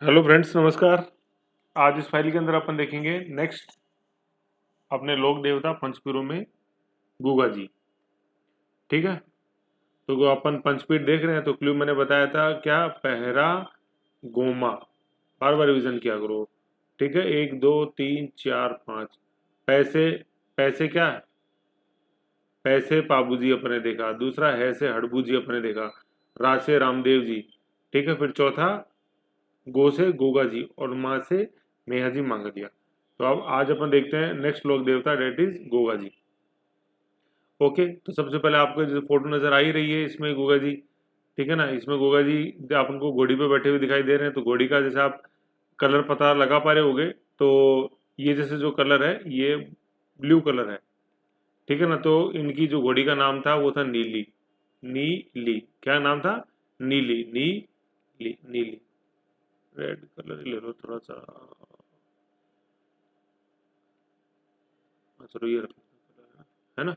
Hello friends, नमस्कार। आज इस फाइल के अंदर अपन देखेंगे नेक्स्ट अपने लोक देवता पंचपीरों में गुगा जी। ठीक है, तो अपन पंचपीर देख रहे हैं तो क्लू मैंने बताया था क्या, पहरा गोमा। बार बार रिविजन किया करो। ठीक है, 1 2 3 4 5 पैसे। पैसे क्या है? पैसे पाबू जी अपने देखा। दूसरा है से हड़बू जी अपने देखा। रा से रामदेव जी। ठीक है, फिर चौथा गो से गोगा जी और माँ से मेहा जी मांग लिया। तो अब आज अपन देखते हैं नेक्स्ट लोक देवता, date is Goga ji. Okay, तो सबसे पहले आपको जो फोटो नजर आ ही रही है इसमें गोगा जी। ठीक है ना, इसमें गोगा जी अपन को घोड़ी पे बैठे हुए दिखाई दे रहे हैं। तो घोड़ी का जैसे आप कलर पता लगा पा रहे होगे, तो ये जैसे जो कलर है ये ब्लू कलर है। ठीक है ना, तो इनकी जो घोड़ी का नाम था वो था नीली। नीली क्या नाम था? नीली। नीली नीली। रेड कलर ले लो थोड़ा सा। चलो ये रख है ना।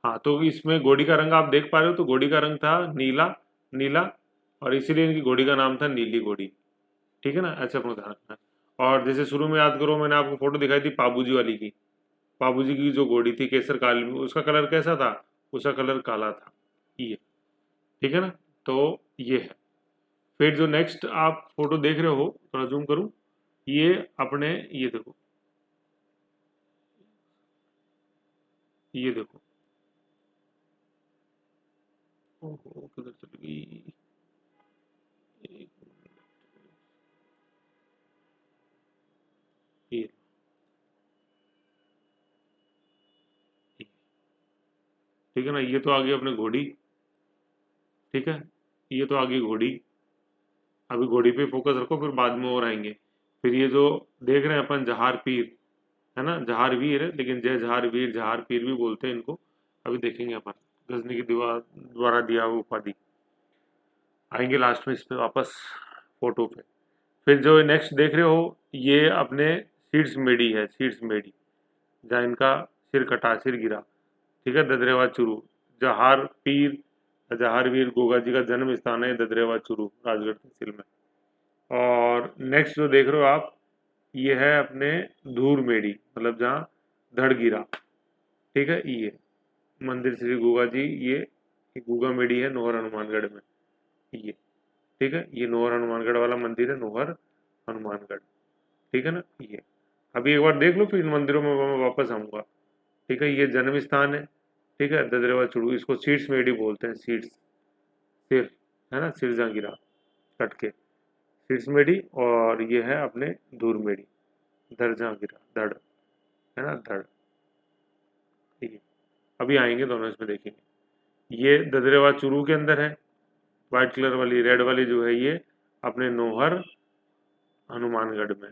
हाँ, तो इसमें घोड़ी का रंग आप देख पा रहे हो, तो घोड़ी का रंग था नीला। नीला, और इसीलिए इनकी घोड़ी का नाम था नीली घोड़ी। ठीक है ना, ऐसे अपना ध्यान रखना है। और जैसे शुरू में याद करो, मैंने आपको फोटो दिखाई थी पाबूजी वाली की। पाबूजी की जो घोड़ी थी केसर काली में, उसका कलर कैसा था? उसका कलर काला था। ये ठीक है ना, तो ये है। फिर जो नेक्स्ट आप फोटो देख रहे हो, थोड़ा जूम करूं, ये अपने, ये देखो, ये देखो। ओहो, किधर चली गई? ये ठीक है ना, ये तो आ गई अपने घोड़ी। ठीक है, ये तो आ गई घोड़ी। अभी घोड़ी पे फोकस रखो, फिर बाद में और आएंगे। फिर ये जो देख रहे हैं अपन, जहार पीर, है ना, जहार वीर है लेकिन जय जहार वीर जहार पीर भी बोलते हैं इनको। अभी देखेंगे अपन, गजनी की दीवार द्वारा दिया हुआ उपाधि। आएंगे लास्ट में इस पे वापस फोटो पे। फिर जो नेक्स्ट देख रहे हो, ये अपने शीर्ष मेढ़ी है। शीर्ष मेढ़ी जहाँ इनका सिर कटा, सिर गिरा। ठीक है, ददरेवा चुरू। जहार पीर, जहार वीर गोगा जी का जन्म स्थान है ददरेवा चुरू, राजगढ़ तहसील में। और नेक्स्ट जो देख रहे हो आप, ये है अपने धूर मेढ़ी, मतलब जहाँ धड़ गिरा। ठीक है, ये मंदिर श्री गोगा जी, ये गोगा मेढ़ी है नोहर हनुमानगढ़ में। ये ठीक है, ये नोहर हनुमानगढ़ वाला मंदिर है, नोहर हनुमानगढ़। ठीक है ना, ये अभी एक बार देख लो, फिर इन मंदिरों में मैं वापस आऊंगा। ठीक है, ये जन्म स्थान है। ठीक है, ददरेवा चुड़ू, इसको सीड्स मेढ़ी बोलते हैं। सीड्स, सिर, है ना, सिर जहाँ गिरा कट के, सीड्स मेढ़ी। और ये है अपने धूर मेढ़ी, धड़ जहाँ गिरा, धड़, है ना, धड़। ठीक है, अभी आएंगे दोनों, इसमें देखेंगे। ये ददरेवा चुरू के अंदर है। व्हाइट कलर वाली, रेड वाली जो है ये अपने नोहर हनुमानगढ़ में।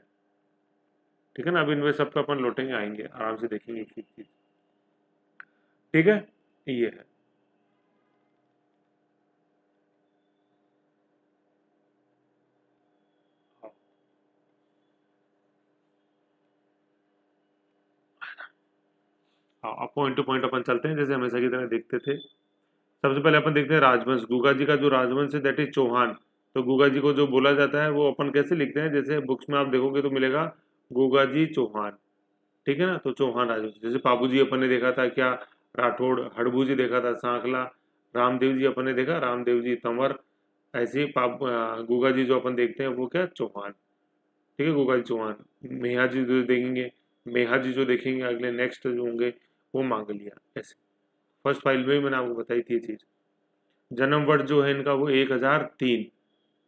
ठीक है ना, अभी इनमें सबका अपन लौटेंगे, आएंगे आराम से देखेंगे एक एक चीज। ठीक है, ये है। हाँ, अब पॉइंट टू पॉइंट अपन चलते हैं जैसे हमेशा की तरह देखते थे। सबसे पहले अपन देखते हैं राजवंश। गुगा जी का जो राजवंश है दैट इज चौहान। तो गुगा जी को जो बोला जाता है वो अपन कैसे लिखते हैं, जैसे बुक्स में आप देखोगे तो मिलेगा गुगा जी चौहान। ठीक है ना, तो चौहान राजवंश। जैसे पाबू जी अपन ने देखा था क्या, राठौड़। हड़बू जी देखा था सांकला। रामदेव जी अपन ने देखा, रामदेव जी तंवर। ऐसे ही गुगा जी जो अपन देखते हैं वो क्या, चौहान। ठीक है, गुगा जी चौहान। मेहा जी जो देखेंगे, मेहा जी जो देखेंगे अगले नेक्स्ट जो होंगे, वो मांग लिया। ऐसे फर्स्ट फाइल में ही मैंने आपको बताई थी ये चीज। जन्म वर्ष जो है इनका वो 1003।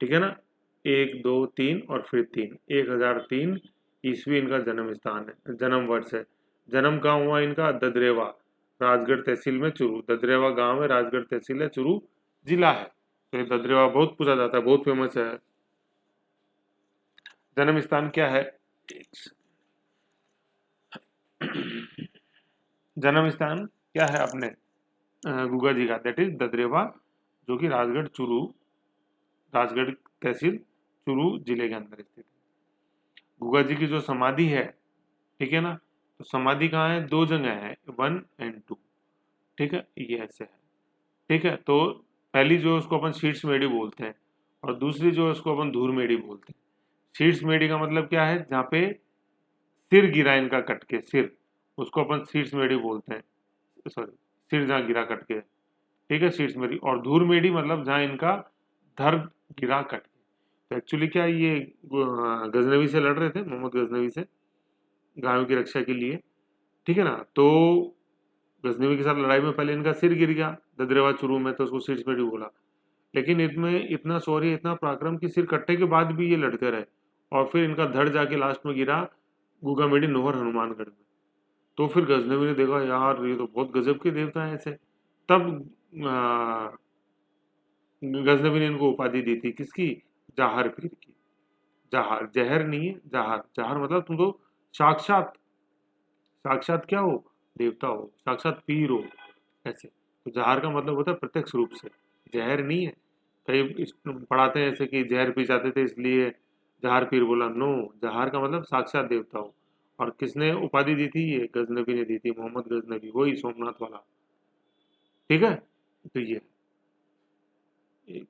ठीक है ना, 1 2 3 और फिर 3, 1003 ईस्वी इनका जन्म स्थान है, जन्म वर्ष है। जन्म कहाँ हुआ इनका? ददरेवा, राजगढ़ तहसील में चुरू। ददरेवा गांव है, राजगढ़ तहसील है, चुरू जिला है। तो ये ददरेवा बहुत पूछा जाता है, बहुत फेमस है। जन्म स्थान क्या है? जन्म स्थान क्या है अपने गुगा जी का? दैट इज ददरेवा, जो कि राजगढ़ चुरू, राजगढ़ तहसील, चुरू जिले के अंदर स्थित है। गुगा जी की जो समाधि है, ठीक है ना, तो समाधि कहाँ है? दो जगह है, 1 और 2। ठीक है, ये ऐसे है। ठीक है, तो पहली जो है उसको अपन शीर्ष मेढ़ी बोलते हैं, और दूसरी जो है उसको अपन धूर मेढ़ी बोलते हैं। शीर्ष मेढ़ी का मतलब क्या है, जहाँ पे सिर गिरा इनका कट के, सिर, उसको अपन शीर्ष मेढ़ी बोलते हैं, सॉरी, सिर जहाँ गिरा कट के, ठीक है, शीर्ष मेढ़ी। और धूर मेढ़ी मतलब जहाँ इनका धड़ गिरा कट के। तो एक्चुअली क्या ये गजनवी से लड़ रहे थे, मोहम्मद गजनवी से, गायों की रक्षा के लिए, ठीक है ना। तो गजनवी के साथ लड़ाई में पहले इनका सिर गिर गया ददरेवा चुरू में, तो उसको शीर्ष मेढ़ी बोला। लेकिन इनमें इतना शौर्य, इतना पराक्रम कि सिर कटने के बाद भी ये लड़ते रहे, और फिर इनका धड़ जाके लास्ट में गिरा गुगामेडी नोहर हनुमानगढ़ में। तो फिर गजनवी ने देखा यार ये तो बहुत गजब के देवता हैं ऐसे। तब गजनवी ने इनको उपाधि दी थी, किसकी, जाहर पीर की। जहार, जहर नहीं है, जहार, जहार मतलब तुम तो साक्षात, साक्षात क्या हो, देवता हो, साक्षात पीर हो, ऐसे। तो जहार का मतलब होता है प्रत्यक्ष रूप से, जहर नहीं है। कई पढ़ाते हैं ऐसे कि जहर पी जाते थे इसलिए जहार पीर बोला, नो, जहार का मतलब साक्षात देवता हो। और किसने उपाधि दी थी, ये गजनबी ने दी थी, मोहम्मद गजनबी, वही सोमनाथ वाला, ठीक है। तो ये एक,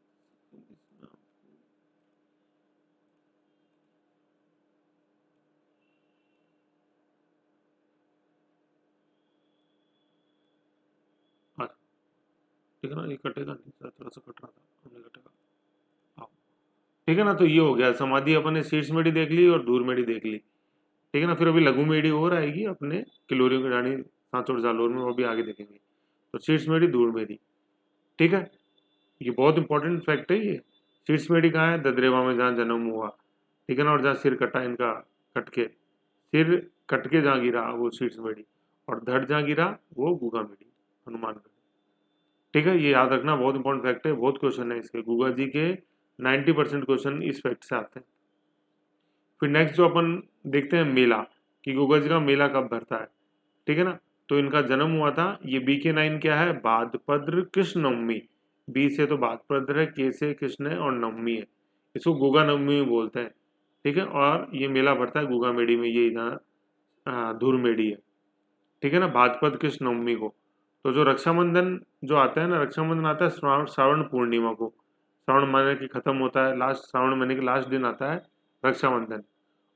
हाँ, ठीक है ना, ये कटेगा नहीं, थोड़ा सा कट रहा था, नहीं कटेगा, हाँ, ठीक है ना। तो ये हो गया, समाधि अपन ने शीर्ष मेढ़ी देख ली और धूर मेढ़ी देख ली, ठीक है ना। फिर अभी लघु मेढ़ी और आएगी अपने किलोरियों की रानी सांचौर जालोर में, वो भी आगे देखेंगे। तो शीर्ष मेढ़ी, धूल मेढ़ी, ठीक है। ये बहुत इंपॉर्टेंट फैक्ट है ये। शीर्ष मेढ़ी कहाँ है, ददरेवा में जहाँ जन्म हुआ, ठीक है ना, और जहाँ सिर कटा इनका, कट के, सिर कट के जहाँ गिरा वो शीर्ष मेढ़ी, और धड़ जहाँ गिरा वो गुगा मेढ़ी, हनुमानगढ़, ठीक है। ये याद रखना, बहुत इंपॉर्टेंट फैक्ट है, बहुत क्वेश्चन है इसके, गुगा जी के 90% क्वेश्चन इस फैक्ट से आते हैं। फिर नेक्स्ट जो अपन देखते हैं मेला, कि गुगा जी का मेला कब भरता है, ठीक है ना। तो इनका जन्म हुआ था, ये BK9 क्या है, भाद्रपद कृष्ण नवमी, बी से तो भाद्रपद है, के से कृष्ण है, और नवमी है, इसको गुगा नवमी बोलते हैं, ठीक है। और ये मेला भरता है गुगा मेढ़ी में, ये जहाँ धुर मेढ़ी है, ठीक है ना, भाद्रपद कृष्ण नवमी को। तो जो रक्षाबंधन जो आता है ना, रक्षाबंधन आता है श्रावण पूर्णिमा को, श्रावण महीने की खत्म होता है, लास्ट श्रावण महीने के लास्ट दिन आता है रक्षाबंधन।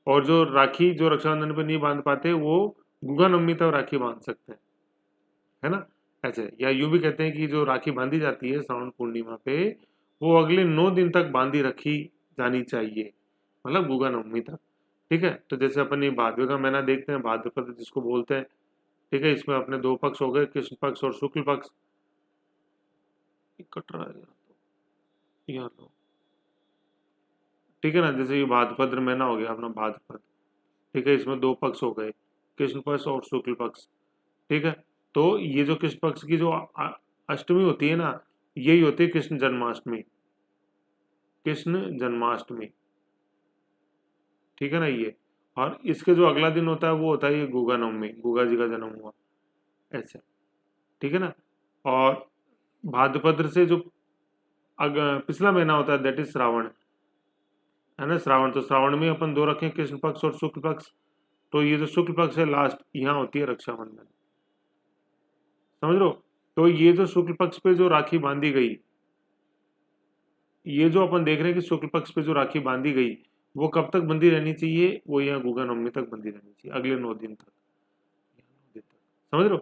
और जो राखी जो रक्षाबंधन पे नहीं बांध पाते, वो गुगा नवमी तक राखी बांध सकते हैं, है ना, ऐसे। या यूं भी कहते हैं कि जो राखी बांधी जाती है श्रावण पूर्णिमा पे, वो अगले 9 दिन तक बांधी रखी जानी चाहिए, मतलब गुगा नवमी तक, ठीक है। तो जैसे अपन ये भादवे का महीना देखते हैं, भाद्रपद जिसको बोलते हैं, ठीक है। इसमें अपने दो पक्ष हो गए, कृष्ण पक्ष और शुक्ल पक्ष। कट रहा है यार लो, ठीक है ना। जैसे ये भाद्रपद महीना हो गया अपना भाद्रपद, ठीक है, इसमें दो पक्ष हो गए, कृष्ण पक्ष और शुक्ल पक्ष, ठीक है। तो ये जो कृष्ण पक्ष की जो अष्टमी होती है ना, यही होती है कृष्ण जन्माष्टमी, कृष्ण जन्माष्टमी, ठीक है ना ये। और इसके जो अगला दिन होता है वो होता है ये गुगा नवमी, गुगा जी का जन्म हुआ, ऐसे, ठीक है ना। और भाद्रपद से जो पिछला महीना होता है दैट इज श्रावण, है ना, श्रावण। तो श्रावण में अपन दो रखें, कृष्ण पक्ष और शुक्ल पक्ष। तो ये जो शुक्ल पक्ष है लास्ट, यहाँ होती है रक्षाबंधन, समझ लो। तो ये जो शुक्ल पक्ष पे जो राखी बांधी गई, ये जो अपन देख रहे हैं कि शुक्ल पक्ष पे जो राखी बांधी गई, वो कब तक बंधी रहनी चाहिए, वो यहाँ गुगा नवमी तक बंधी रहनी चाहिए, अगले 9 दिन तक, 9 दिन तक, समझ लो,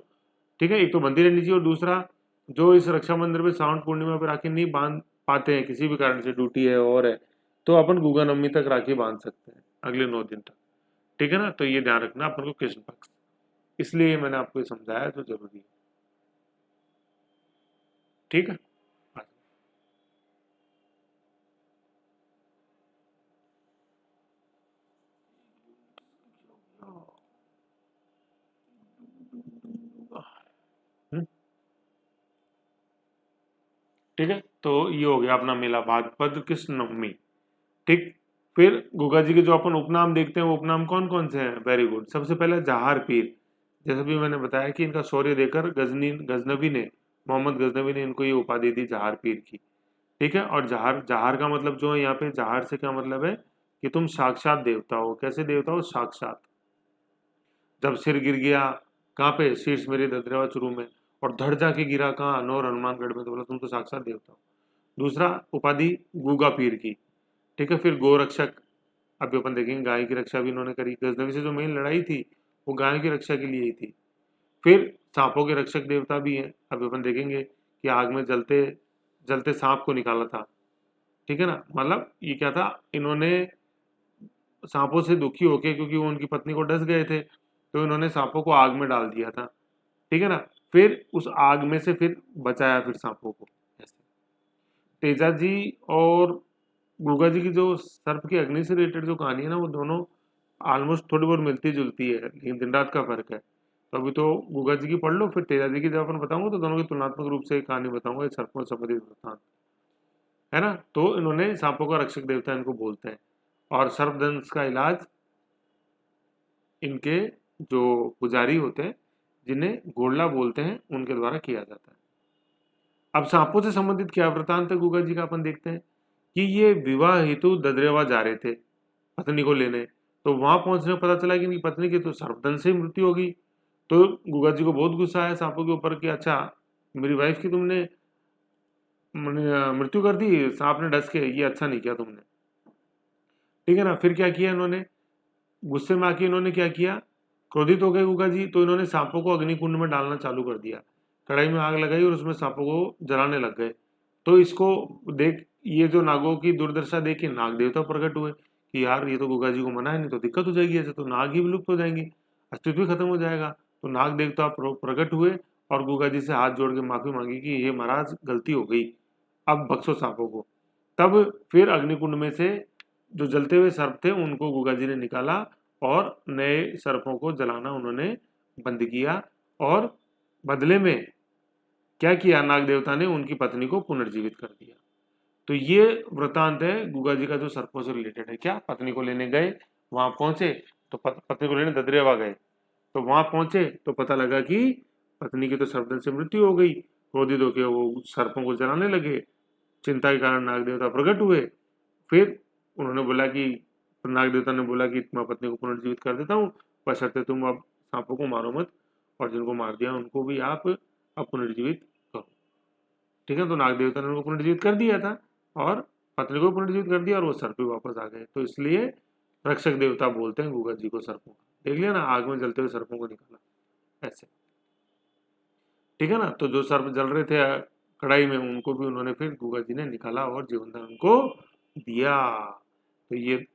ठीक है। एक तो बंधी रहनी चाहिए, और दूसरा जो इस रक्षाबंधन पे श्रावण पूर्णिमा पे राखी नहीं बांध पाते हैं, किसी भी कारण से ड्यूटी है और है, तो अपन गुगा नवमी तक राखी बांध सकते हैं, अगले 9 दिन तक, ठीक है ना। तो ये ध्यान रखना अपन को कृष्ण पक्ष, इसलिए मैंने आपको ये समझाया तो जरूरी है, ठीक है। हम्म, ठीक है। तो ये हो गया अपना मेला भाद्रपद कृष्ण नवमी, ठीक। फिर गुगा जी के जो अपन उपनाम देखते हैं, वो उपनाम कौन कौन से हैं, वेरी गुड। सबसे पहले जहार पीर, जैसे भी मैंने बताया कि इनका शौर्य देकर गजनवी ने, मोहम्मद गजनवी ने इनको ये उपाधि दी जहार पीर की, ठीक है। और जहार, जहार का मतलब जो है यहाँ पे, जहार से क्या मतलब है कि तुम साक्षात देवता हो, कैसे देवता हो, साक्षात। जब सिर गिर गया कहाँ पे, शीर्ष मेरे ददरेवा चुरू में, और धड़ जाके गिरा कहाँ, अनोर हनुमानगढ़ में, तो बोला तुम तो साक्षात देवता हो। दूसरा उपाधि गुगा पीर की, ठीक है। फिर गोरक्षक अभी अपन देखेंगे गाय की रक्षा भी इन्होंने करी। गजनवी से जो मेन लड़ाई थी वो गाय की रक्षा के लिए ही थी। फिर सांपों के रक्षक देवता भी हैं, अभी अपन देखेंगे कि आग में जलते जलते सांप को निकाला था, ठीक है ना। मतलब ये क्या था, इन्होंने सांपों से दुखी होके, क्योंकि वो उनकी पत्नी को डस गए थे, तो इन्होंने सांपों को आग में डाल दिया था, ठीक है ना। फिर उस आग में से फिर बचाया फिर सांपों को। ऐसे तेजा जी और गुगा जी की जो सर्प की अग्नि से रिलेटेड जो कहानी है ना, वो दोनों ऑलमोस्ट थोड़ी बहुत मिलती जुलती है, लेकिन दिन रात का फर्क है। तो अभी तो गुगा जी की पढ़ लो, फिर तेजा जी की जब अपन बताऊंगा तो दोनों की तुलनात्मक रूप से एक कहानी बताऊंगा, एक सर्पों से संबंधित वृत्तांत, है ना। तो इन्होंने सांपों का रक्षक देवता इनको बोलते हैं। और सर्पदंश का इलाज इनके जो पुजारी होते हैं, जिन्हें गोडला बोलते हैं, उनके द्वारा किया जाता है। अब सांपों से संबंधित क्या वृतांत है गुगा जी का, अपन देखते हैं कि ये विवाह हेतु ददरेवा जा रहे थे पत्नी को लेने। तो वहां पहुंचने पर पता चला कि इनकी पत्नी की तो सर्पदंश से ही मृत्यु हो गई। तो गुगा जी को बहुत गुस्सा आया सांपों के ऊपर कि अच्छा, मेरी वाइफ की तुमने मृत्यु कर दी सांप ने डस के, ये अच्छा नहीं किया तुमने, ठीक है ना। फिर क्या किया इन्होंने, गुस्से में आके इन्होंने क्या किया, क्रोधित हो गए गुगा जी, तो इन्होंने सांपों को अग्निकुंड में डालना चालू कर दिया। कढ़ाई में आग लगाई और उसमें सांपों को जलाने लग गए। तो इसको देख, ये जो नागों की दुर्दशा देख के नाग देवता प्रकट हुए कि यार ये तो गुगा जी को मना है, नहीं तो दिक्कत हो जाएगी, ऐसे तो नाग ही विलुप्त हो जाएंगे, अस्तित्व ही खत्म हो जाएगा। तो नाग देवता प्रकट हुए और गुगा जी से हाथ जोड़ के माफी मांगी कि ये महाराज गलती हो गई, अब बख्शो सांपों को। तब फिर अग्निकुंड में से जो जलते हुए सर्प थे उनको गुगा जी ने निकाला और नए सर्पों को जलाना उन्होंने बंद किया। और बदले में क्या किया, नाग देवता ने उनकी पत्नी को पुनर्जीवित कर दिया। तो ये वृतांत है गुगा जी का जो सर्पों से रिलेटेड है। क्या, पत्नी को लेने गए, वहां पहुंचे तो पत्नी को लेने ददरेवा गए, तो वहां पहुंचे तो पता लगा कि पत्नी की तो सर्पदंश से मृत्यु हो गई। क्रोधित होकर वो सर्पों को जलाने लगे। चिंता के कारण नाग देवता प्रकट हुए। फिर उन्होंने बोला कि, नाग देवता ने बोला कि मैं पत्नी को पुनर्जीवित कर देता हूँ, बशर्ते तुम अब सांपों को मारो मत, और जिनको मार दिया उनको भी आप अब पुनर्जीवित करो, ठीक है। तो नाग देवता ने उनको पुनर्जीवित कर दिया था और पत्नी को पुनर्जीवित कर दिया और वो सर्प भी वापस आ गए। तो इसलिए रक्षक देवता बोलते हैं गुगा जी को सर्पों का। देख लिया ना, आग में जलते हुए सर्पों को निकाला ऐसे, ठीक है ना। तो जो सर्प जल रहे थे कढ़ाई में, उनको भी उन्होंने फिर गुगा जी ने निकाला और जीवन दान उनको दिया। तो ये है,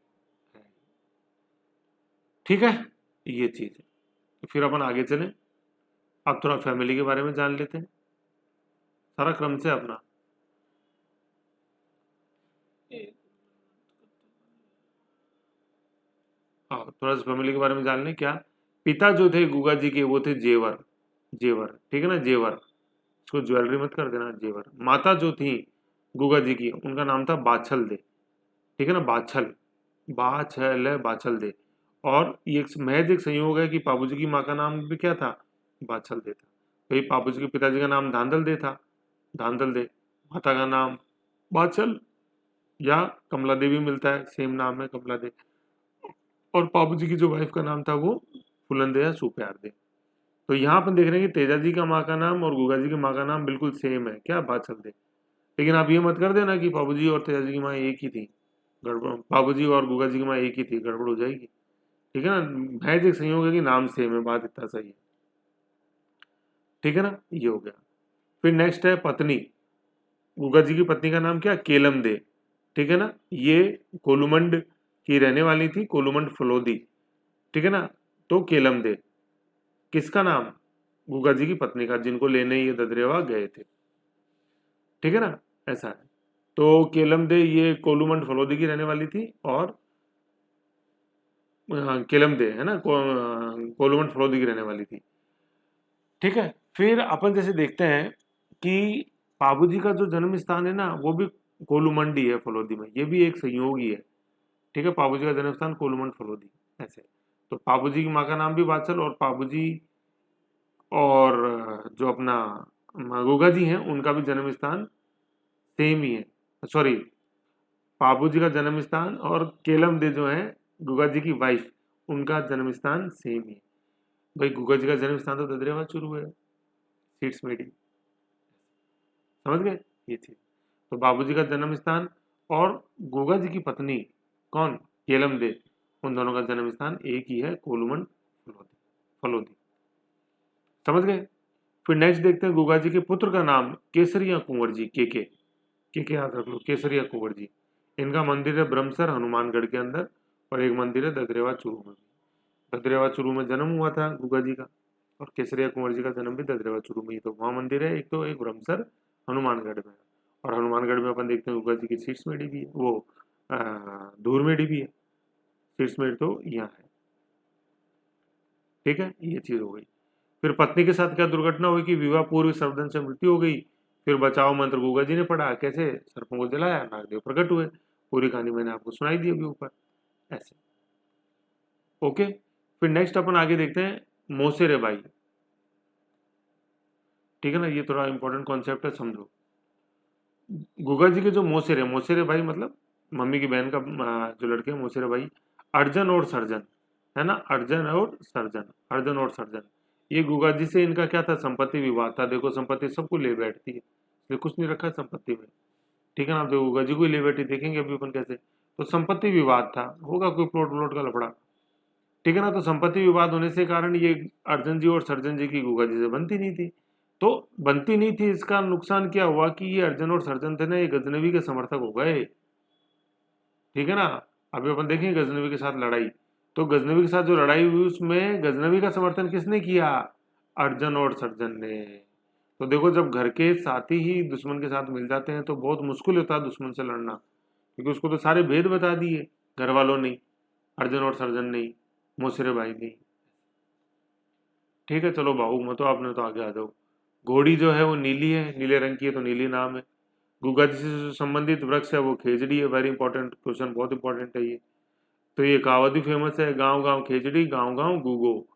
ठीक है, ये चीज है। तो फिर अपन आगे चलें, अब थोड़ा फैमिली के बारे में जान लेते हैं, सारा क्रम से अपना। हाँ, थोड़ा सा फैमिली के बारे में जान लें। क्या, पिता जो थे गुगा जी के वो थे जेवर, जेवर, ठीक है ना, जेवर, इसको ज्वेलरी मत कर देना, जेवर। माता जो थी गुगा जी की, उनका नाम था बाछल दे, ठीक है ना, बाछल, बाछल है, बाछल दे। और ये महज एक संयोग है कि पाबूजी की माँ का नाम भी क्या था, बाछल दे था। तो ये पाबूजी के पिताजी का नाम धांधल दे था, धांधल दे, माता का नाम बाछल या कमला देवी मिलता है, सेम नाम है कमला दे। और पाबूजी की जो वाइफ का नाम था वो फुलन दे या सुप्यार दे। तो यहाँ अपन देख रहे हैं कि तेजा जी का माँ का नाम और गुगा जी की माँ का नाम बिल्कुल सेम है, क्या, बाछल दे। लेकिन आप ये मत कर देना कि पाबूजी और तेजा जी की माँ एक ही थी, गड़बड़, पाबूजी और गुगा जी की माँ एक ही थी, गड़बड़ हो जाएगी, ठीक है ना। महज एक संयोग है कि नाम सेम है, बात इतना सही है, ठीक है ना, ये हो गया। फिर नेक्स्ट है पत्नी, गुगा जी की पत्नी का नाम क्या, केलम दे, ठीक है ना। ये कोलुमंड की रहने वाली थी, कोलुमंड फलोदी, ठीक है ना। तो केलम दे किसका नाम, गुगा जी की पत्नी का, जिनको लेने ये ददरेवा गए थे, ठीक है ना, ऐसा है। तो केलम दे ये कोलुमंड फलोदी की रहने वाली थी, और हाँ, केलम दे है ना, कोलुमंड फलोदी की रहने वाली थी, ठीक है। फिर अपन जैसे देखते हैं कि पाबू जी का जो जन्म स्थान है ना, वो भी कोलुमंडी है फलोदी में, ये भी एक संयोग ही है, ठीक है। पाबू जी का जन्म स्थान कोलुमंड फलोदी, ऐसे। तो पाबू जी की माँ का नाम भी बाचल, और पाबू जी और जो अपना गुगा जी हैं उनका भी जन्म स्थान सेम ही है, सॉरी, पाबू जी का जन्म स्थान और केलम दे जो है गुगा जी की वाइफ, उनका जन्म स्थान सेम ही है। भाई गुगा जी का जन्म स्थान तो ददरेवा चुरू है, सीट्स मेडी, समझ गए ये चीज। तो बाबूजी का जन्म स्थान और गुगा जी की पत्नी कौन, केलम दे, उन दोनों का जन्म स्थान एक ही है, कोलुमन फलोदी। समझ गए। फिर नेक्स्ट देखते हैं, गुगा जी के पुत्र का नाम केसरिया कुंवर जी, के याद रख लो, केसरिया कुंवर जी। इनका मंदिर है ब्रह्मसर हनुमानगढ़ के अंदर, और एक मंदिर है ददरेवा चूरू में। ददरेवा चूरू में जन्म हुआ था गुगा जी का, और केसरिया कुंवर जी का जन्म भी ददरेवा चूरू में ही। तो वहाँ मंदिर है, एक तो एक ब्रह्मसर हनुमानगढ़ में, और हनुमानगढ़ में अपन देखते हैं गुगा जी की शीर्ष मेढ़ी भी है, वो धूर मेढ़ी भी है। शीर्ष मेढ़ तो यहाँ है। ठीक है, ये चीज हो गई। फिर पत्नी के साथ क्या दुर्घटना हुई कि विवाह पूर्व सर्वधन से मृत्यु हो गई। फिर बचाओ मंत्र गुगा जी ने पढ़ा, कैसे सर्पों को जलाया, नागदेव प्रकट हुए। पूरी कहानी मैंने आपको सुनाई दी अभी ऊपर, ऐसे। ओके, फिर नेक्स्ट अपन आगे देखते हैं, मोसेरे भाई। ठीक है ना, ये थोड़ा इंपॉर्टेंट कॉन्सेप्ट है, समझो। गुगा जी के जो मोसेरे भाई मतलब मम्मी की बहन का जो लड़के हैं मोसेरे भाई, अर्जन और सर्जन, है ना, अर्जन और सर्जन, ये गुगा जी से इनका क्या था, संपत्ति विवाद था। देखो संपत्ति सबको ले बैठती है, इसलिए कुछ नहीं रखा संपत्ति में। ठीक है ना, आप देखो गुगा जी को ही ले बैठी, देखेंगे अभी अपन कैसे। तो संपत्ति विवाद था, होगा कोई प्लॉट व्लॉट का लफड़ा। ठीक है ना, तो संपत्ति विवाद होने से कारण ये अर्जन जी और सर्जन जी की गुगा जी से बनती नहीं थी। तो बनती नहीं थी, इसका नुकसान क्या हुआ कि ये अर्जन और सर्जन थे ना, ये गजनवी के समर्थक हो गए। ठीक है ना, अभी अपन देखेंगे गजनवी के साथ लड़ाई। तो गजनवी के साथ जो लड़ाई हुई उसमें गजनवी का समर्थन किसने किया, अर्जन और सर्जन ने। तो देखो जब घर के साथी ही दुश्मन के साथ मिल जाते हैं तो बहुत मुश्किल होता है दुश्मन से लड़ना, क्योंकि उसको तो सारे भेद बता दिए घर वालों ने, अर्जन और सर्जन ने, मोसरे भाई ने। ठीक है, चलो बाबू मतो, आपने तो आगे आ जाओ। घोड़ी जो है वो नीली है, नीले रंग की है तो नीली नाम है। गुगा जी से जो संबंधित वृक्ष है वो खेजड़ी है, वेरी इंपॉर्टेंट क्वेश्चन, बहुत इंपॉर्टेंट है ये। तो ये कहावत भी फेमस है, गांव गांव खेजड़ी गांव गांव गुगो।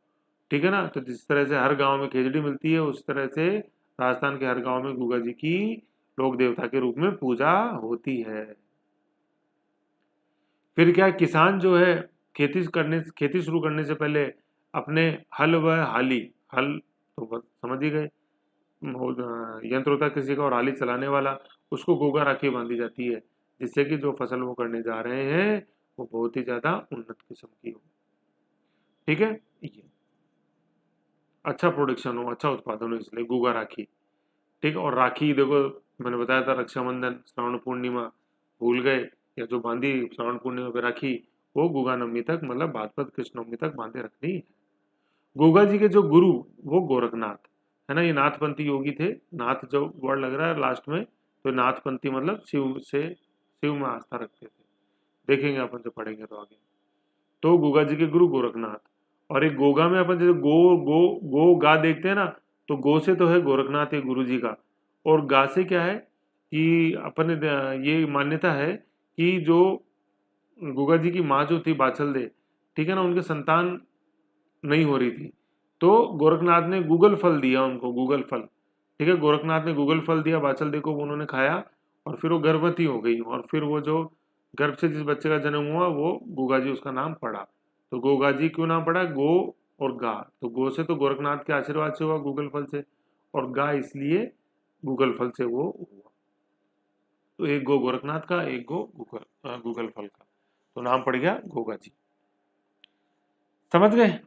ठीक है ना, तो जिस तरह से हर गांव में खेजड़ी मिलती है, उस तरह से राजस्थान के हर गांव में गुगा जी की लोक देवता के रूप में पूजा होती है। फिर क्या, किसान जो है खेती शुरू करने से पहले अपने हल व हाली, हल तो बस समझ ही गए, यंत्र होता है किसी का, और हाली चलाने वाला, उसको गोगा राखी बांधी जाती है, जिससे कि जो फसल वो करने जा रहे हैं वो बहुत ही ज्यादा उन्नत किस्म की हो। ठीक है, ये अच्छा प्रोडक्शन हो, अच्छा उत्पादन हो, इसलिए गोगा राखी। ठीक है, और राखी देखो मैंने बताया था, रक्षाबंधन, श्रावण पूर्णिमा, भूल गए, या जो बांधी श्रावण पूर्णिमा पे राखी, वो गुगा नवमी तक मतलब भाद्रपद कृष्ण नवमी तक बांधे रखनी है। गोगा जी के जो गुरु वो गोरखनाथ, है ना, ये नाथपंथी योगी थे। नाथ जो वर्ड लग रहा है लास्ट में, तो नाथपंथी मतलब शिव में आस्था रखते थे। देखेंगे अपन जब पढ़ेंगे तो आगे। तो गोगा जी के गुरु गोरखनाथ, और एक गोगा में अपन जैसे गो गा देखते हैं ना, तो गो से तो है गोरखनाथ ये गुरु जी का, और गा से क्या है कि अपन ये मान्यता है कि जो गोगा जी की माँ जो थी बाछल दे, ठीक है ना, उनके संतान नहीं हो रही थी, तो गोरखनाथ ने गूगल फल दिया उनको, गूगल फल। ठीक है, गोरखनाथ ने गूगल फल दिया बाचल दे को, वो उन्होंने खाया, और फिर वो गर्भवती हो गई, और फिर वो जो गर्भ से जिस बच्चे का जन्म हुआ वो गोगा जी उसका नाम पड़ा। तो गोगा जी क्यों नाम पड़ा, गो और गा, तो गो से तो गोरखनाथ के आशीर्वाद से हुआ गूगल फल से, और गा इसलिए गूगल फल से वो हुआ। तो एक गो गोरखनाथ का, एक गो गूगल फल का, तो नाम पड़ गया गोगा जी। समझ गए,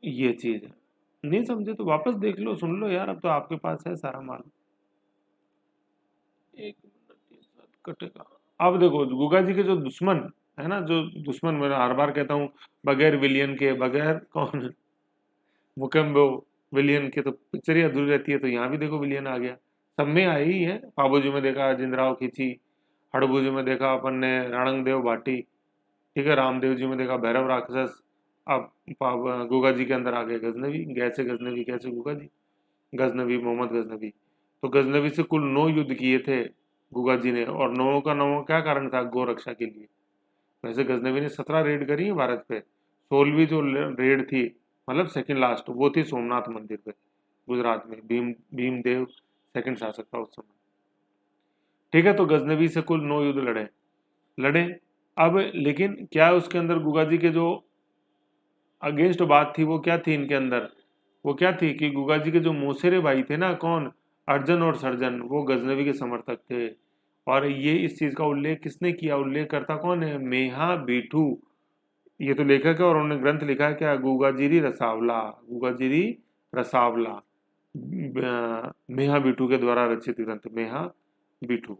ये चीज है। नहीं समझे तो वापस देख लो, सुन लो यार, अब तो आपके पास है सारा माल। एक मिनट, ये साथ कटेगा। अब देखो गुगा जी के जो दुश्मन है ना, जो दुश्मन, मैं हर बार कहता हूँ, बगैर विलियन के, बगैर कौन, मुकेम्बो, विलियन के तो पिक्चर ही अधूरी रहती है। तो यहाँ भी देखो विलियन आ गया, सब में आई ही है। पाबोजी में देखा जिंदराव खींची, हड़बूजी में देखा अपन ने राणंग देव भाटी, ठीक है, रामदेव जी में देखा भैरव राक्षस। अब गुगा जी के अंदर आ गए गजनवी, कैसे गजनवी, कैसे गुगा जी, गजनवी मोहम्मद गजनवी। तो गजनवी से कुल 9 युद्ध किए थे गुगा जी ने, और 9 का 9 क्या कारण था, गो रक्षा के लिए। वैसे गजनवी ने 17 रेड करी है भारत पे, 16वीं जो रेड थी, मतलब सेकंड लास्ट, वो थी सोमनाथ मंदिर पे गुजरात में, भीमदेव सेकंड शासक था उस समय। ठीक है, तो गजनवी से कुल 9 युद्ध लड़े लड़े। अब लेकिन क्या है उसके अंदर, गुगा जी के जो अगेंस्ट बात थी वो क्या थी इनके अंदर, वो क्या थी कि गुगा जी के जो मोसेरे भाई थे ना, कौन, अर्जन और सर्जन, वो गजनवी के समर्थक थे। और ये इस चीज का उल्लेख किसने किया, उल्लेख करता कौन है, मेहा बीठू, ये तो लेखक है और उन्होंने ग्रंथ लिखा है क्या, गुगाजीरी रसावला, गुगाजीरी रसावला, मेहा बिटू के द्वारा रचित ग्रंथ, मेहा बिटू।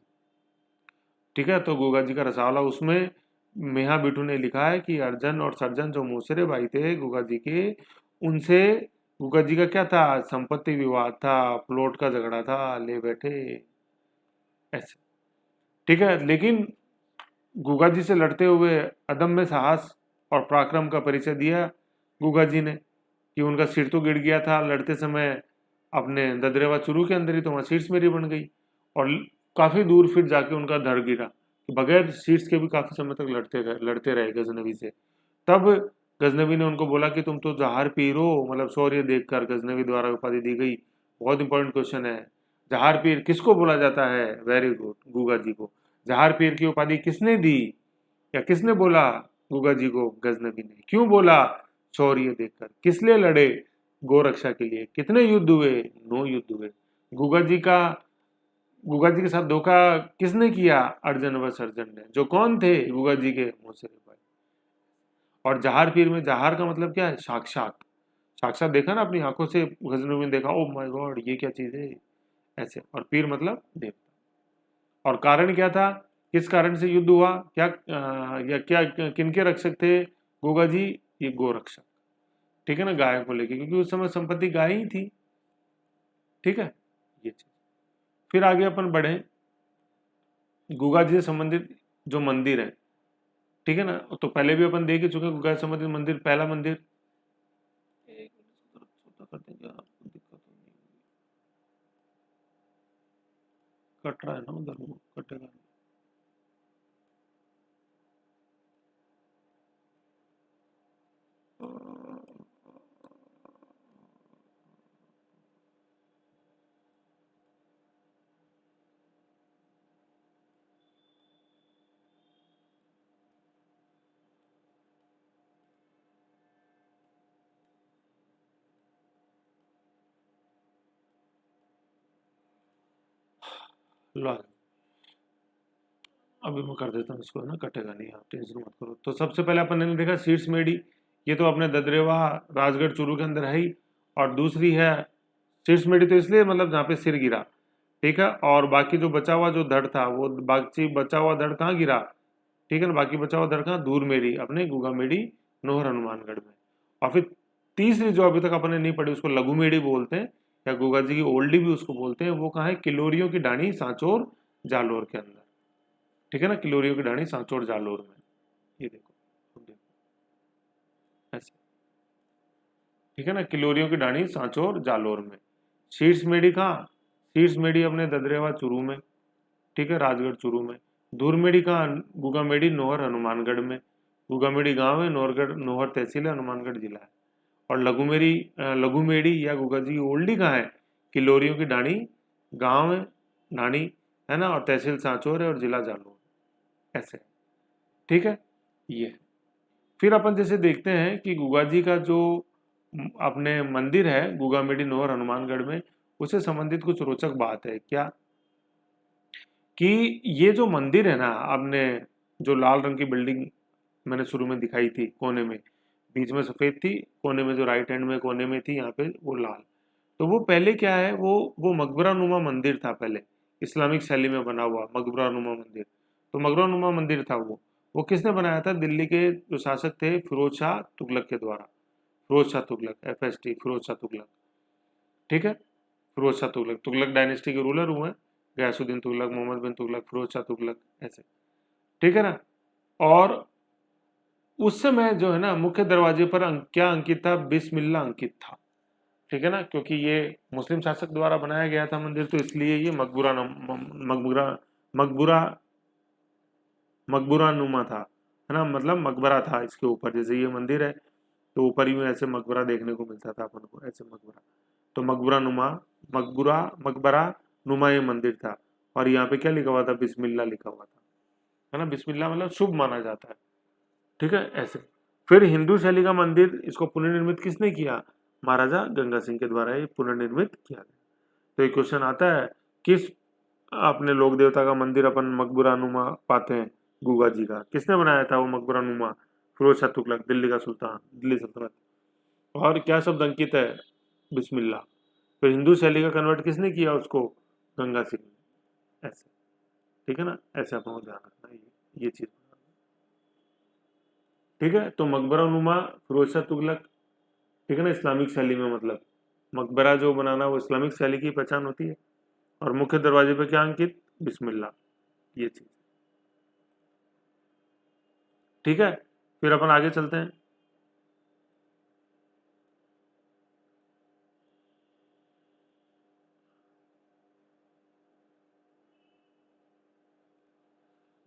ठीक है, तो गुगा जी का रसावला, उसमें मेहा बिटू ने लिखा है कि अर्जन और सर्जन जो मौसेरे भाई थे गुगा जी के, उनसे गुगा जी का क्या था, संपत्ति विवाद था, प्लॉट का झगड़ा था, ले बैठे ऐसे। ठीक है, लेकिन गुगा जी से लड़ते हुए अदम्य साहस और पराक्रम का परिचय दिया गुगा जी ने, कि उनका सिर तो गिर गया था लड़ते समय अपने ददरेवा चुरू के अंदर ही, तो वहाँ शीर्ष मेरी बन गई, और काफी दूर फिर जाके उनका धड़ गिरा, बगैर शीर्ष के भी काफी समय तक लड़ते रहे गजनवी से। तब गजनवी ने उनको बोला कि तुम तो जहार पीर हो, मतलब शौर्य देखकर गजनवी द्वारा उपाधि दी गई। बहुत इंपॉर्टेंट क्वेश्चन है, जहार पीर किसको बोला जाता है, वेरी गुड, गुगा जी को। जहार पीर की उपाधि किसने दी या किसने बोला गुगा जी को, गजनवी ने। क्यों बोला, शौर्य देखकर। किस लिए लड़े, गोरक्षा के लिए। कितने युद्ध हुए, 9 युद्ध हुए। गुगा जी का, गुगा जी के साथ धोखा किसने किया, अर्जन व सर्जन ने, जो कौन थे, गुगा जी के मौसेरे भाई। और जहार पीर में, जहार का मतलब क्या है, साक्षात, साक्षात देखा ना अपनी आंखों से, गजनवी ने देखा, ओ माय गॉड ये क्या चीज है ऐसे। और पीर मतलब देवता। और कारण क्या था, किस कारण से युद्ध हुआ, क्या या क्या किनके रक्षक थे गुगा जी, ये गोरक्षक। ठीक है ना, गाय को लेके, क्योंकि उस समय संपत्ति गाय ही थी। ठीक है, ये चीज। फिर आगे अपन बढ़े, गुगा जी से संबंधित जो मंदिर है, ठीक है ना, तो पहले भी अपन देख ही चुके हैं गुगा से संबंधित मंदिर। पहला मंदिर, एक मिनट, छोटा कर देंगे, आपको दिक्कत नहीं कट रहा है ना उधर, वो कटेगा नहीं। लो, अभी मैं कर देता हूँ इसको, है ना, कटेगा नहीं, आप टेंशन मत करो। तो सबसे पहले अपन ने देखा शीर्ष मेढ़ी, ये तो अपने ददरेवा राजगढ़ चूरू के अंदर है ही। और दूसरी है शीर्ष मेढ़ी, तो इसलिए मतलब जहाँ पे सिर गिरा। ठीक है, और बाकी जो बचा हुआ जो धड़ था, वो बाकी बचा हुआ धड़ कहाँ गिरा, ठीक है ना, बाकी बचा हुआ धड़ कहाँ, दूर मेढ़ी, अपने गुगा मेढ़ी नोहर हनुमानगढ़ में। और फिर तीसरी जो अभी तक अपन ने नहीं पढ़ी, उसको लघु मेढ़ी बोलते हैं, या गुगा जी की ओल्डी भी उसको बोलते हैं, वो कहाँ है, किलोरियों की ढाणी सांचौर जालोर के अंदर। ठीक है ना, किलोरियों की ढाणी सांचौर जालोर में, ये देखो, अब देखो ऐसे। ठीक है ना, किलोरियों की ढाणी सांचौर जालोर में। शीर्ष मेढ़ी कहाँ, शीर्ष मेढ़ी अपने ददरेवा चूरू में, ठीक है, राजगढ़ चूरू में। दूर मेढ़ी कहाँ, गुगा मेढ़ी नोहर हनुमानगढ़ में। गुगा मेढ़ी गाँव है, नोहरगढ़ नोहर तहसील है, हनुमानगढ़ जिला है। और लघु मेढ़ी या गुगा जी की ओल्डी कहाँ है, किलोरियों की ढाणी गाँव है, ढाणी, है ना, और तहसील सांचौर है और जिला जालोर, ऐसे। ठीक है, ये है। फिर अपन जैसे देखते हैं कि गुगा जी का जो अपने मंदिर है गुगा मेडी नोहर हनुमानगढ़ में, उससे संबंधित कुछ रोचक बात है क्या, कि ये जो मंदिर है ना, आपने जो लाल रंग की बिल्डिंग मैंने शुरू में दिखाई थी कोने में, बीच में सफेद थी, कोने में जो राइट हैंड में कोने में थी, यहाँ पे वो लाल। तो वो पहले क्या है, वो मकबरा नुमा मंदिर था पहले, इस्लामिक शैली में बना हुआ मकबरा नुमा मंदिर। तो मकबरा नुमा मंदिर था वो किसने बनाया था, दिल्ली के जो शासक थे फिरोज शाह तुगलक के द्वारा। फिरोज शाह तुगलक, FST, फिरोज शाह तुगलक। ठीक है, फिरोज शाह तुगलक, तुगलक डायनेस्टी के रूलर हुए, गयासुद्दीन तुगलक, मोहम्मद बिन तुगलक, फिरोज शाह तुगलक, ऐसे। ठीक है ना। और उस समय जो है ना, मुख्य दरवाजे पर क्या अंकित था, बिस्मिल्लाह अंकित था। ठीक है ना, क्योंकि ये मुस्लिम शासक द्वारा बनाया गया था मंदिर, तो इसलिए ये मकबूरा मकबूरा मकबूरा नुमा था, है ना, मतलब मकबरा था इसके ऊपर। जैसे ये मंदिर है तो ऊपर ही में ऐसे मकबरा देखने को मिलता था अपन को, ऐसे मकबरा। तो मकबरा नुमा, मकबरा नुमा ये मंदिर था। और यहाँ पे क्या लिखा हुआ था, बिस्मिल्लाह लिखा हुआ था, है ना। बिस्मिल्लाह मतलब शुभ माना जाता है। ठीक है, ऐसे। फिर हिंदू शैली का मंदिर, इसको पुनर्निर्मित किसने किया, महाराजा गंगा सिंह के द्वारा ये पुनर्निर्मित किया गया। तो ये क्वेश्चन आता है, किस अपने लोक देवता का मंदिर अपन मकबरा नुमा पाते हैं, गुगा जी का, किसने बनाया था वो मकबरा नुमा, फिरोज शाह तुगलक, दिल्ली का सुल्तान, दिल्ली सल्तनत। और क्या शब्द अंकित है? बिस्मिल्लाह। फिर हिंदू शैली का कन्वर्ट किसने किया उसको? गंगा सिंह ने। ऐसे, ठीक है ना, ऐसे अपनों को ध्यान रखना है ये चीज। ठीक है, तो मकबरा नुमा फिरोज शाह तुगलक, ठीक है ना, इस्लामिक शैली में, मतलब मकबरा जो बनाना वो इस्लामिक शैली की पहचान होती है। और मुख्य दरवाजे पे क्या अंकित? बिस्मिल्लाह, ये चीज। ठीक है, फिर अपन आगे चलते हैं।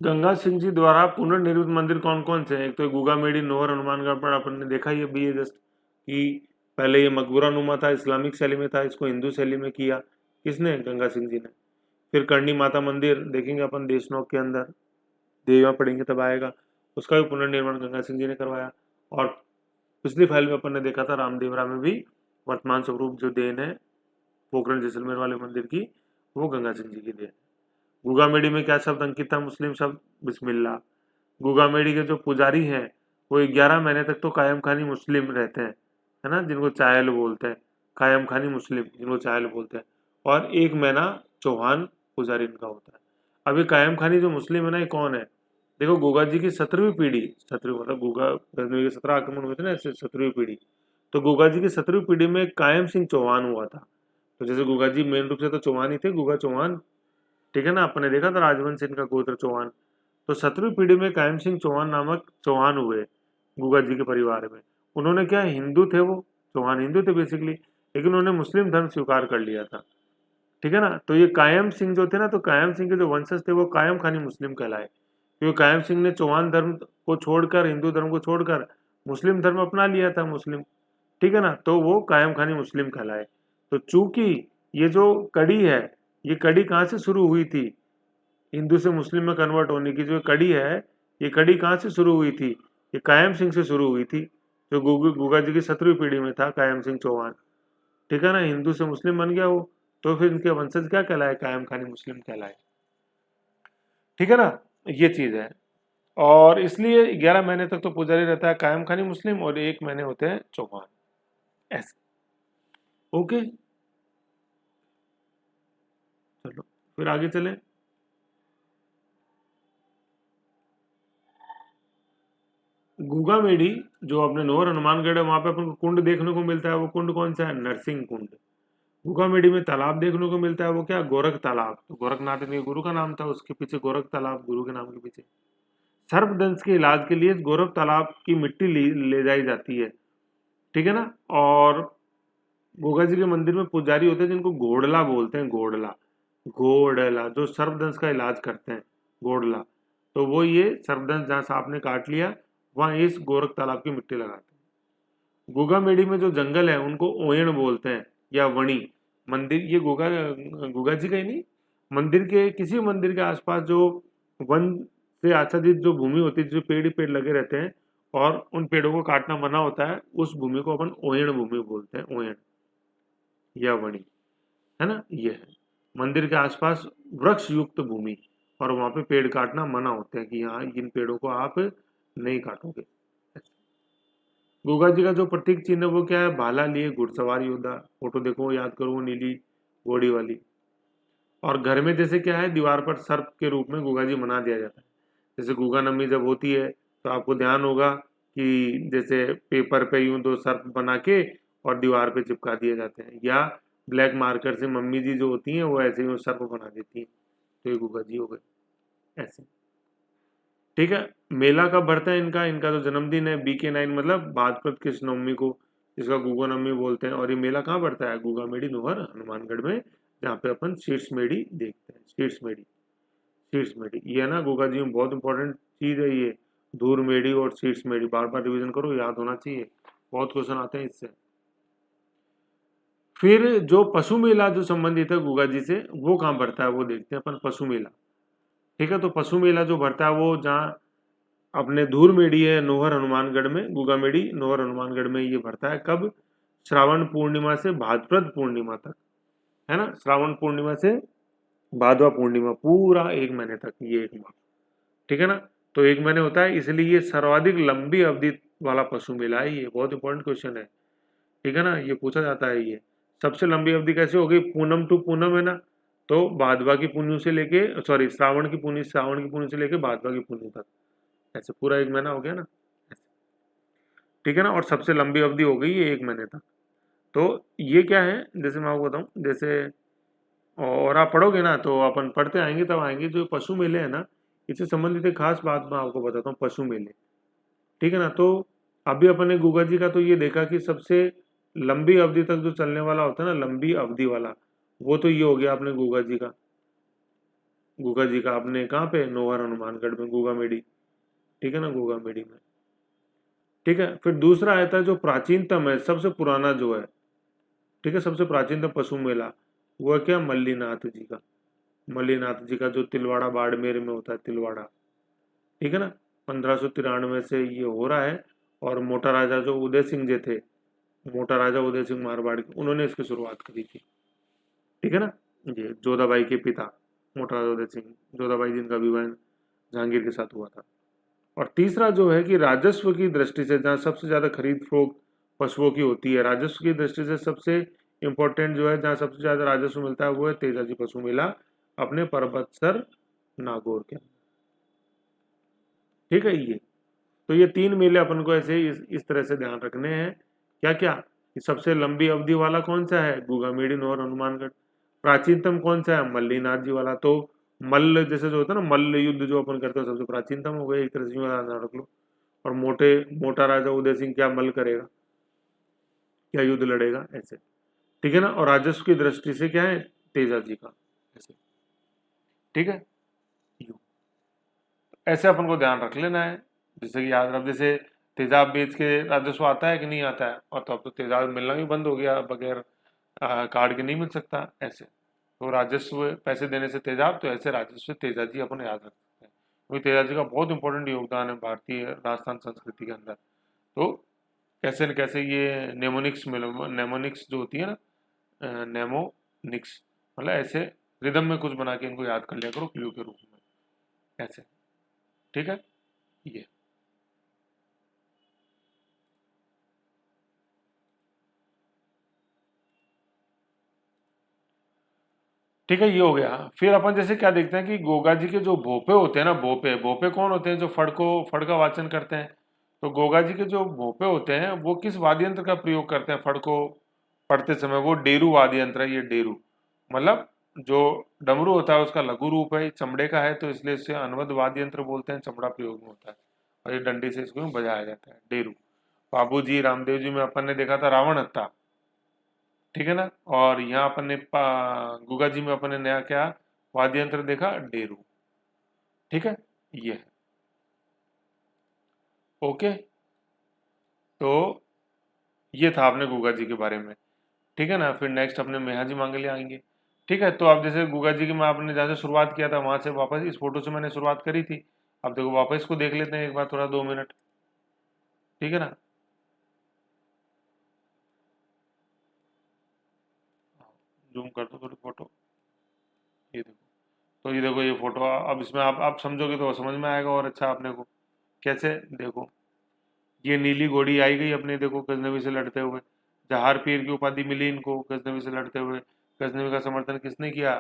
गंगा सिंह जी द्वारा पुनर्निर्मित मंदिर कौन कौन से हैं? एक तो गुगा मेडी, नोहर, हनुमानगढ़ पर अपन ने देखा ही अभी ये जस्ट कि पहले ये मकबरा नुमा था, इस्लामिक शैली में था, इसको हिंदू शैली में किया। किसने? गंगा सिंह जी ने। फिर करणी माता मंदिर देखेंगे अपन देशनोक के अंदर, देवा पढ़ेंगे तब आएगा, उसका भी पुनर्निर्माण गंगा सिंह जी ने करवाया। और पिछली फाइल में अपन ने देखा था रामदेवरा में भी वर्तमान स्वरूप जो देन है पोखरण जैसलमेर वाले मंदिर की, वो गंगा सिंह जी की देन। गुगामेडी में क्या शब्द अंकित था? मुस्लिम शब्द, बिस्मिल्लाह। गुगामेडी के जो पुजारी हैं वो 11 महीने तक तो कायम खानी मुस्लिम रहते हैं, है ना, जिनको चायल बोलते हैं, कायम खानी मुस्लिम जिनको चायल बोलते हैं। और 1 महीना चौहान पुजारी इनका होता है। अब ये कायम खानी जो मुस्लिम है ना, ये कौन है? देखो, गुगा जी की 17वीं पीढ़ी, 17वीं मतलब गुगा गजनवी के 17 आक्रमण हुए थे ना, ऐसे 17वीं पीढ़ी, तो गुगा जी की 17वीं पीढ़ी में कायम सिंह चौहान हुआ था। तो जैसे गुगा जी मेन रूप से तो चौहान ही थे, गुगा चौहान, ठीक है ना, अपने देखा था राजवंश इनका गोत्र चौहान। तो 17वीं पीढ़ी में कायम सिंह चौहान नामक चौहान हुए गुगा जी के परिवार में। उन्होंने क्या, हिंदू थे वो, चौहान हिंदू थे बेसिकली, लेकिन उन्होंने मुस्लिम धर्म स्वीकार कर लिया था। ठीक है ना, तो ये कायम सिंह जो थे ना, तो कायम सिंह के जो वंशज थे वो कायम खानी मुस्लिम कहलाए, क्योंकि कायम सिंह ने चौहान धर्म को छोड़कर, हिंदू धर्म को छोड़कर मुस्लिम धर्म अपना लिया था, मुस्लिम। ठीक है ना, तो वो कायम खानी मुस्लिम कहलाए। तो चूंकि ये जो कड़ी है, ये कड़ी कहाँ से शुरू हुई थी? हिंदू से मुस्लिम में कन्वर्ट होने की जो कड़ी है, ये कड़ी कहाँ से शुरू हुई थी? ये कायम सिंह से शुरू हुई थी, जो गुगा जी की 17वीं पीढ़ी में था कायम सिंह चौहान। ठीक है ना, हिंदू से मुस्लिम बन गया वो, तो फिर इनके वंशज क्या कहलाए? कायम खानी मुस्लिम कहलाए। ठीक है ना, ये चीज है। और इसलिए 11 महीने तक तो पुजारी रहता है कायम खानी मुस्लिम, और 1 महीने होते हैं चौहान, ऐसे। ओके, चलो फिर आगे चले। गुगा मेडी जो अपने नोर हनुमानगढ़ है, वहां पे अपन को कुंड देखने को मिलता है। वो कुंड कौन सा है? नरसिंह कुंड। गुगा मेडी में तालाब देखने को मिलता है, वो क्या? गोरख तालाब। तो गोरखनाथ इनके गुरु का नाम था, उसके पीछे गोरख तालाब, गुरु के नाम के पीछे। सर्पदंश के इलाज के लिए गोरख तालाब की मिट्टी ले जाई जाती है। ठीक है ना। और गोगा जी के मंदिर में पुजारी होते हैं जिनको घोड़ला बोलते हैं, घोड़ला, घोड़ला, जो सर्पदंश का इलाज करते हैं, घोड़ला। तो वो ये सर्पदंश जहाँ सांप ने काट लिया, वहाँ इस गोरख तालाब की मिट्टी लगाते हैं। गोगा मेडी में जो जंगल है उनको ओयण बोलते हैं, या वणी। मंदिर, ये गोगा जी का ही नहीं, मंदिर के, किसी मंदिर के आसपास जो वन से आच्छादित जो भूमि होती है, जो पेड़ ही पेड़ लगे रहते हैं और उन पेड़ों को काटना मना होता है, उस भूमि को अपन ओयण भूमि बोलते हैं, ओयण या वणी, है ना, ये है। मंदिर के आसपास वृक्ष युक्त भूमि, और वहां पे पेड़ काटना मना होते हैं कि यहाँ इन पेड़ों को आप नहीं काटोगे। गोगा जी का जो प्रतीक चिन्ह है वो क्या है? भाला लिए घुड़सवार योद्धा, फोटो देखो, याद करो, वो नीली घोड़ी वाली। और घर में जैसे क्या है, दीवार पर सर्प के रूप में गोगा जी बना दिया जाता है। जैसे गोगा नवमी जब होती है तो आपको ध्यान होगा कि जैसे पेपर पे यूं दो सर्प बना के और दीवार पे चिपका दिए जाते हैं, या ब्लैक मार्कर से मम्मी जी जो होती हैं वो ऐसे ही वो सर्प बना देती हैं। तो ये गोगा जी हो गए ऐसे। ठीक है, मेला कब भरता है इनका? इनका जो जन्मदिन है BK9, मतलब भाद्रपद कृष्ण नवमी को, जिसका गुगा नवमी बोलते हैं। और ये मेला कहाँ भरता है? गुगा मेडी नोहर हनुमानगढ़ में, जहाँ पे अपन शीर्ष मेडी देखते हैं। शीर्ष मेडी, शीर्ष मेडी, ये है ना गुगा जी में बहुत इंपॉर्टेंट चीज है ये। धूर मेडी और शीर्ष मेडी, बार बार रिवीजन करो, याद होना चाहिए, बहुत क्वेश्चन आते हैं इससे। फिर जो पशु मेला जो संबंधित है गुगा जी से, वो कहाँ भरता है वो देखते हैं अपन, पशु मेला। ठीक है, तो पशु मेला जो भरता है वो जहाँ अपने धूर मेडी है नोहर हनुमानगढ़ में, गुगा मेडी नोहर हनुमानगढ़ में ये भरता है कब? श्रावण पूर्णिमा से भाद्रपद पूर्णिमा तक, है ना, श्रावण पूर्णिमा से भादवा पूर्णिमा, पूरा 1 महीने तक, ये 1 माह। ठीक है ना, तो 1 महीने होता है, इसलिए ये सर्वाधिक लंबी अवधि वाला पशु मेला है। ये बहुत इंपॉर्टेंट क्वेश्चन है, ठीक है ना, ये पूछा जाता है। ये सबसे लंबी अवधि कैसे होगी, पूनम टू पूनम है ना, तो भादवा की पूर्णिमा से लेके सॉरी श्रावण की पूर्णिमा से लेके भादवा की पूर्णिमा तक, ऐसे पूरा 1 महीना हो गया ना, ठीक है ना। और सबसे लंबी अवधि हो गई ये 1 महीने तक। तो ये क्या है, जैसे मैं आपको बताऊं, जैसे और आप पढ़ोगे ना तो अपन पढ़ते आएंगे तब आएंगे, जो पशु मेले है ना, इससे संबंधित एक खास बात मैं आपको बताता हूँ, पशु मेले, ठीक है ना। तो अभी अपन ने गुगा जी का तो ये देखा कि सबसे लंबी अवधि तक जो चलने वाला होता है ना, लंबी अवधि वाला, वो तो ये हो गया अपने गुगा जी का अपने कहाँ पे, नोहर हनुमानगढ़ में गुगा मेडी, ठीक है ना, गुगा मेडी में, ठीक है। फिर दूसरा आता है जो प्राचीनतम है, सबसे पुराना जो है, ठीक है, सबसे प्राचीनतम पशु मेला, वो है क्या, मल्लीनाथ जी का। मल्लीनाथ जी का जो तिलवाड़ा बाड़मेर में होता है, तिलवाड़ा, ठीक है ना, 1593 से ये हो रहा है। और मोटा राजा जो उदय सिंह जी थे, मोटा राजा उदय सिंह मारवाड़ के, उन्होंने इसकी शुरुआत करी थी, ठीक है ना। ये जोधाबाई के पिता मोटा राजा उदय सिंह, जोधाबाई जिनका विवाह जहांगीर के साथ हुआ था। और तीसरा जो है कि राजस्व की दृष्टि से, जहाँ सबसे ज्यादा खरीद फरोख्त पशुओं की होती है, राजस्व की दृष्टि से सबसे इंपॉर्टेंट जो है, जहाँ सबसे ज्यादा राजस्व मिलता है, वो है तेजाजी पशु मेला अपने परबतसर नागौर के, ठीक है। ये तो ये 3 मेले अपन को ऐसे इस तरह से ध्यान रखने हैं। क्या क्या, कि सबसे लंबी अवधि वाला कौन सा है, गुगामेडी और हनुमानगढ़। प्राचीनतम कौन सा है, मल्लीनाथ जी वाला। तो मल्ल जैसे जो होता है ना, मल्ल युद्ध जो अपन करते हैं, सबसे प्राचीनतम हो गया, एक तरह से ध्यान रख लो। और मोटा राजा उदय सिंह क्या मल करेगा, क्या युद्ध लड़ेगा, ऐसे, ठीक है ना। और राजस्व की दृष्टि से क्या है, तेजा जी का, ऐसे, ठीक है। ऐसे अपन को ध्यान रख लेना है, जैसे कि याद रख, जैसे तेजाब बेच के राजस्व आता है कि नहीं आता है, और तो अब तो तेजाब मिलना भी बंद हो गया, बगैर कार्ड के नहीं मिल सकता ऐसे। तो राजस्व पैसे देने से तेजाब, तो ऐसे राजस्व तेजाजी अपन याद रख सकते हैं, क्योंकि तेजाजी का बहुत इंपॉर्टेंट योगदान है भारतीय राजस्थान संस्कृति के अंदर। तो कैसे न कैसे ये नेमोनिक्स जो होती है ना, नेमोनिक्स, मतलब ऐसे रिदम में कुछ बना के इनको याद कर लिया करो क्लू के रूप में, ऐसे, ठीक है। ये ठीक है, ये हो गया। फिर अपन जैसे क्या देखते हैं कि गोगा जी के जो भोपे होते हैं ना, भोपे भोपे कौन होते हैं, जो फड़ का वाचन करते हैं। तो गोगा जी के जो भोपे होते हैं, वो किस वाद्य यंत्र का प्रयोग करते हैं फड़ को पढ़ते समय, वो डेरू वाद्य यंत्र है। ये डेरू मतलब जो डमरू होता है उसका लघु रूप है, चमड़े का है, तो इसलिए इसे अनवद वाद्य यंत्र बोलते हैं, चमड़ा प्रयोग में होता है, और ये डंडी से इसको बजाया जाता है, डेरू। बाबू जी रामदेव जी में अपन ने देखा था रावण हत्था, ठीक है ना। और यहाँ अपन ने गुगा जी में अपन ने नया क्या वाद्य यंत्र देखा, डेरू, ठीक है। ये है, ओके। तो ये था अपने गुगा जी के बारे में, ठीक है ना। फिर नेक्स्ट अपने मेहा जी मांगले आएंगे, ठीक है। तो अब जैसे गुगा जी की मैं आपने जहाँ से शुरुआत किया था वहां से वापस इस फोटो से मैंने शुरुआत करी थी, अब देखो वापस इसको देख लेते हैं एक बार, थोड़ा 2 मिनट, ठीक है ना। जूम कर दो थोड़ी फोटो, ये देखो। तो ये देखो ये फोटो, अब इसमें आप समझोगे तो समझ में आएगा और अच्छा अपने को। कैसे, देखो ये नीली घोड़ी आई गई अपने, देखो गजनवी से लड़ते हुए, जहार पीर की उपाधि मिली इनको गजनवी से लड़ते हुए। गजनवी का समर्थन किसने किया,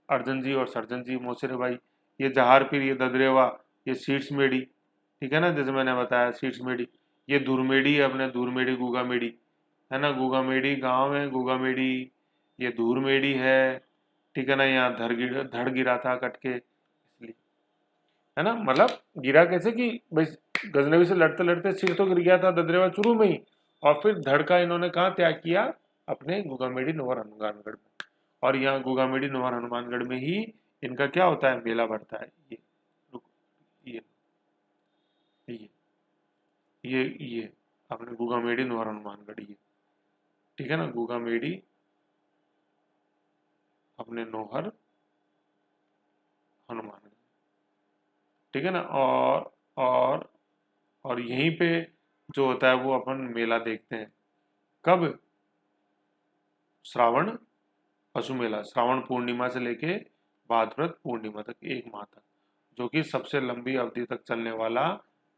अर्जन जी और सर्जन जी मोसेरे भाई। ये जहार पीर, ये ददरेवा, ये सीट्स मेडी, ठीक है ना, जैसे मैंने बताया सीट्स मेडी। ये धूरमेडी है अपने, धूरमेडी गुगा मेडी, है ना, गुगा मेडी गाँव है गुगा मेडी। ये धूरमेडी है, ठीक है ना। यहाँ धड़ गिरा था कट के, इसलिए, है ना। मतलब गिरा कैसे कि भाई गजनवी से लड़ते लड़ते सिर तो गिर गया था ददरेवा शुरू में ही, और फिर धड़ का इन्होंने कहाँ त्याग किया, अपने गुगामेडी नोवर हनुमानगढ़ में। और यहाँ गुगामेडी नोवर हनुमानगढ़ में ही इनका क्या होता है, मेला बढ़ता है। रुक, ये ये ये अपने गुगामेडी नोवर हनुमानगढ़, ये, ठीक है ना, गुगामेडी अपने नोहर हनुमानगढ़, ठीक है ना। और और यहीं पे जो होता है वो अपन मेला देखते हैं, कब, श्रावण पशु मेला, श्रावण पूर्णिमा से लेके भाद्रपद पूर्णिमा तक, 1 माह तक। जो कि सबसे लंबी अवधि तक चलने वाला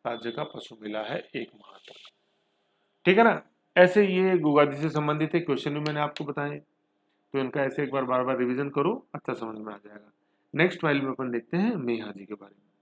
राज्य का पशु मेला है, 1 माह तक। ठीक है ना। ऐसे ये उगादि से संबंधित एक क्वेश्चन भी मैंने आपको बताए, तो इनका ऐसे एक बार बार बार रिवीजन करो, अच्छा समझ में आ जाएगा। नेक्स्ट फाइल में अपन देखते हैं मेहा जी के बारे में।